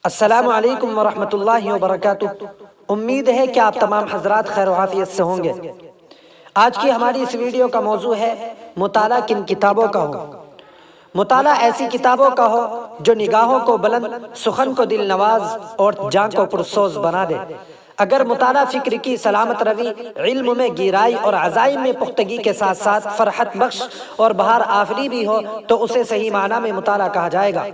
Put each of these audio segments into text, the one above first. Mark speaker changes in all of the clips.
Speaker 1: السلام علیکم ورحمۃ اللہ وبرکاتہ۔ امید ہے کہ آپ تمام حضرات خیر و عافیت سے ہوں گے۔ آج کی ہماری اس ویڈیو کا موضوع ہے مطالعہ کن کتابوں کا ہو۔ مطالعہ ایسی کتابوں کا ہو جو نگاہوں کو بلند، سخن کو دل نواز اور جاں کو پرسوز بنا دے۔ اگر مطالعہ فکر کی سلامت روی، علم میں گہرائی اور عزائم میں پختگی کے ساتھ ساتھ فرحت بخش اور بہار آفری بھی ہو تو اسے صحیح معنی میں مطالعہ کہا جائے گا۔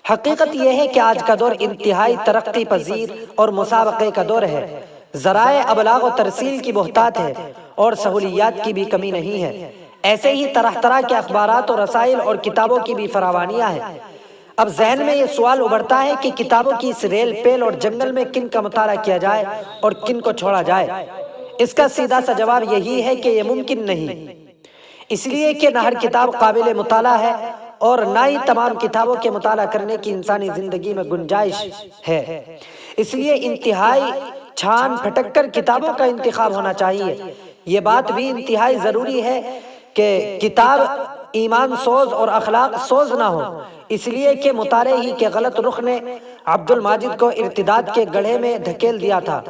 Speaker 1: حقیقت یہ ہے کہ آج کا دور انتہائی ترقی پذیر اور مسابقے کا دور ہے۔ ذرائع ابلاغ و ترسیل کی بہتات ہے اور سہولیات کی بھی کمی نہیں ہے۔ ایسے ہی طرح طرح کے اخبارات اور رسائل اور کتابوں کی بھی فراوانیاں ہیں۔ اب ذہن میں یہ سوال ابھرتا ہے کہ کتابوں کی اس ریل پیل اور جنگل میں کن کا مطالعہ کیا جائے اور کن کو چھوڑا جائے۔ اس کا سیدھا سا جواب یہی ہے کہ یہ ممکن نہیں، اس لیے کہ نہ ہر کتاب قابل مطالعہ ہے اور نہ ہی تمام کتابوں کے مطالعہ کرنے کی انسانی زندگی میں گنجائش ہے۔ اس لیے انتہائی چھان پھٹک کر کتابوں کا انتخاب ہونا چاہیے۔ یہ بات بھی انتہائی ضروری ہے کہ کتاب ایمان سوز اور اخلاق سوز نہ ہو، اس لیے کہ مطالعے ہی کے غلط رخ نے عبد الماجد کو ارتداد کے گڑھے میں دھکیل دیا تھا،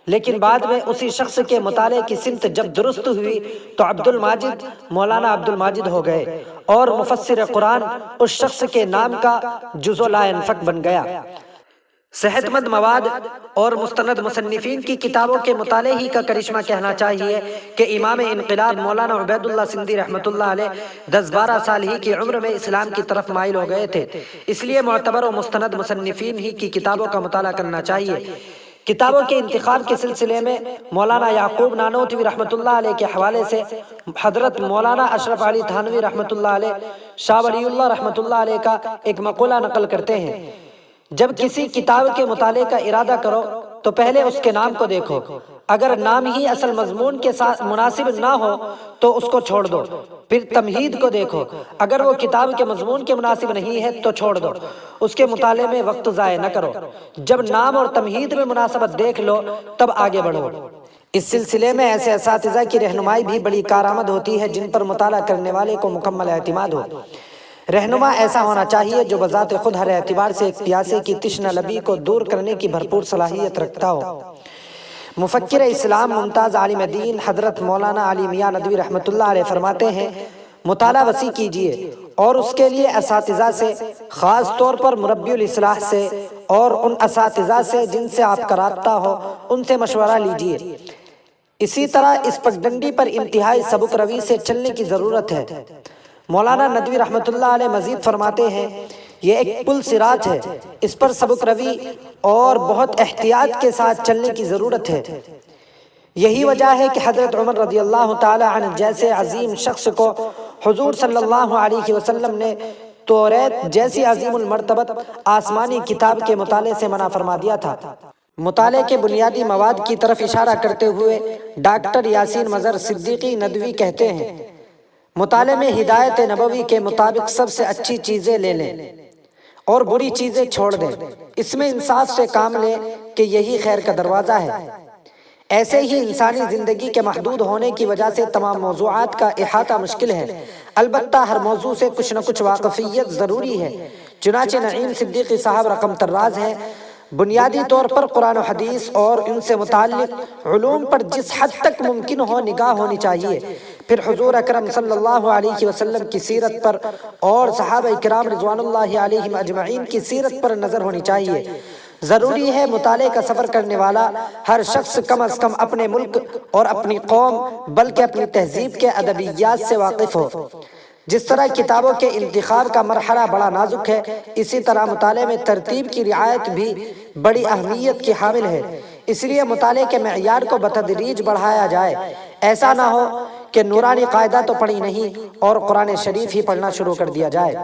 Speaker 1: لیکن بعد میں اسی شخص کے مطالعے کی سمت جب درست ہوئی تو عبد الماجد مولانا عبد الماجد ہو گئے اور مفسر قرآن اس شخص کے نام کا جزو لا ينفک بن گیا۔ صحت مند مواد اور مستند مصنفین کی کتابوں کے مطالعے ہی کا کرشمہ کہنا چاہیے کہ امام انقلاب مولانا عبید اللہ سندھی رحمۃ اللہ علیہ 10-12 سال ہی کی عمر میں اسلام کی طرف مائل ہو گئے تھے، اس لیے معتبر و مستند مصنفین ہی کی کتابوں کا مطالعہ کرنا چاہیے۔ کتابوں کے انتخاب کے سلسلے میں مولانا یعقوب نانوتوی رحمۃ اللہ علیہ کے حوالے سے حضرت مولانا اشرف علی تھانوی رحمۃ اللہ علیہ، شاہ ولی اللہ رحمۃ اللہ علیہ کا ایک مقولہ نقل کرتے ہیں: جب کسی کتاب کے مطالعے کا ارادہ کرو تو پہلے اس کے نام کو دیکھو، اگر نام ہی اصل مضمون کے ساتھ مناسب نہ ہو تو اس کو چھوڑ دو، پھر تمہید کو دیکھو، اگر وہ کتاب کے مضمون کے مناسب نہیں ہے تو چھوڑ دو، اس کے مطالعے میں وقت ضائع نہ کرو۔ جب نام اور تمہید میں مناسبت دیکھ لو تب آگے بڑھو۔ اس سلسلے میں ایسے اساتذہ کی رہنمائی بھی بڑی کارآمد ہوتی ہے جن پر مطالعہ کرنے والے کو مکمل اعتماد ہو۔ رہنما ایسا ہونا چاہیے جو بذات خود ہر اعتبار سے ایک پیاسے کی تشنہ لبی کو دور کرنے کی بھرپور صلاحیت رکھتا ہو۔ مفکر اسلام ممتاز عالم دین حضرت مولانا علی میاں ندوی رحمۃ اللہ علیہ فرماتے ہیں: مطالعہ وسیع کیجیے اور اس کے لیے اساتذہ سے، خاص طور پر مربی الاصلاح سے اور ان اساتذہ سے جن سے آپ کا رابطہ ہو ان سے مشورہ لیجیے۔ اسی طرح اس پگڈنڈی پر انتہائی سبک روی سے چلنے کی ضرورت ہے۔ مولانا ندوی رحمۃ اللہ علیہ مزید فرماتے ہیں: یہ ایک پل صراط ہے، اس پر سبک روی اور بہت احتیاط کے ساتھ چلنے کی ضرورت ہے۔ یہی وجہ ہے کہ حضرت عمر رضی اللہ تعالی عنہ جیسے عظیم شخص کو حضور صلی اللہ علیہ وسلم نے توریت جیسی عظیم المرتبت آسمانی کتاب کے مطالعے سے منع فرما دیا تھا۔ مطالعے کے بنیادی مواد کی طرف اشارہ کرتے ہوئے ڈاکٹر یاسین مظہر صدیقی ندوی کہتے ہیں: مطالعے میں ہدایت نبوی کے مطابق سب سے اچھی چیزیں لے لیں اور بری چیزیں چھوڑ دیں، اس میں انصاف سے کام لیں کہ یہی خیر کا دروازہ ہے۔ ایسے ہی انسانی زندگی کے محدود ہونے کی وجہ سے تمام موضوعات کا احاطہ مشکل ہے، البتہ ہر موضوع سے کچھ نہ کچھ واقفیت ضروری ہے۔ چنانچہ نعیم صدیقی صاحب رقم طراز ہیں: بنیادی طور پر قرآن و حدیث اور ان سے متعلق علوم پر جس حد تک ممکن ہو نگاہ ہونی چاہیے، پھر حضور اکرم صلی اللہ علیہ وسلم کی سیرت پر اور صحابہ کرام رضوان اللہ علیہم اجمعین کی سیرت پر نظر ہونی چاہیے۔ ضروری ہے مطالعے کا سفر کرنے والا ہر شخص کم از کم اپنے ملک اور اپنی قوم بلکہ اپنی تہذیب کے ادبیات سے واقف ہو۔ جس طرح کتابوں کے انتخاب کا مرحلہ بڑا نازک ہے، اسی طرح مطالعے میں ترتیب کی رعایت بھی بڑی اہمیت کی حامل ہے۔ اس لیے مطالعے کے معیار کو بتدریج بڑھایا جائے، ایسا نہ ہو کہ نورانی قاعدہ تو پڑھی نہیں اور قرآن شریف ہی پڑھنا شروع کر دیا جائے۔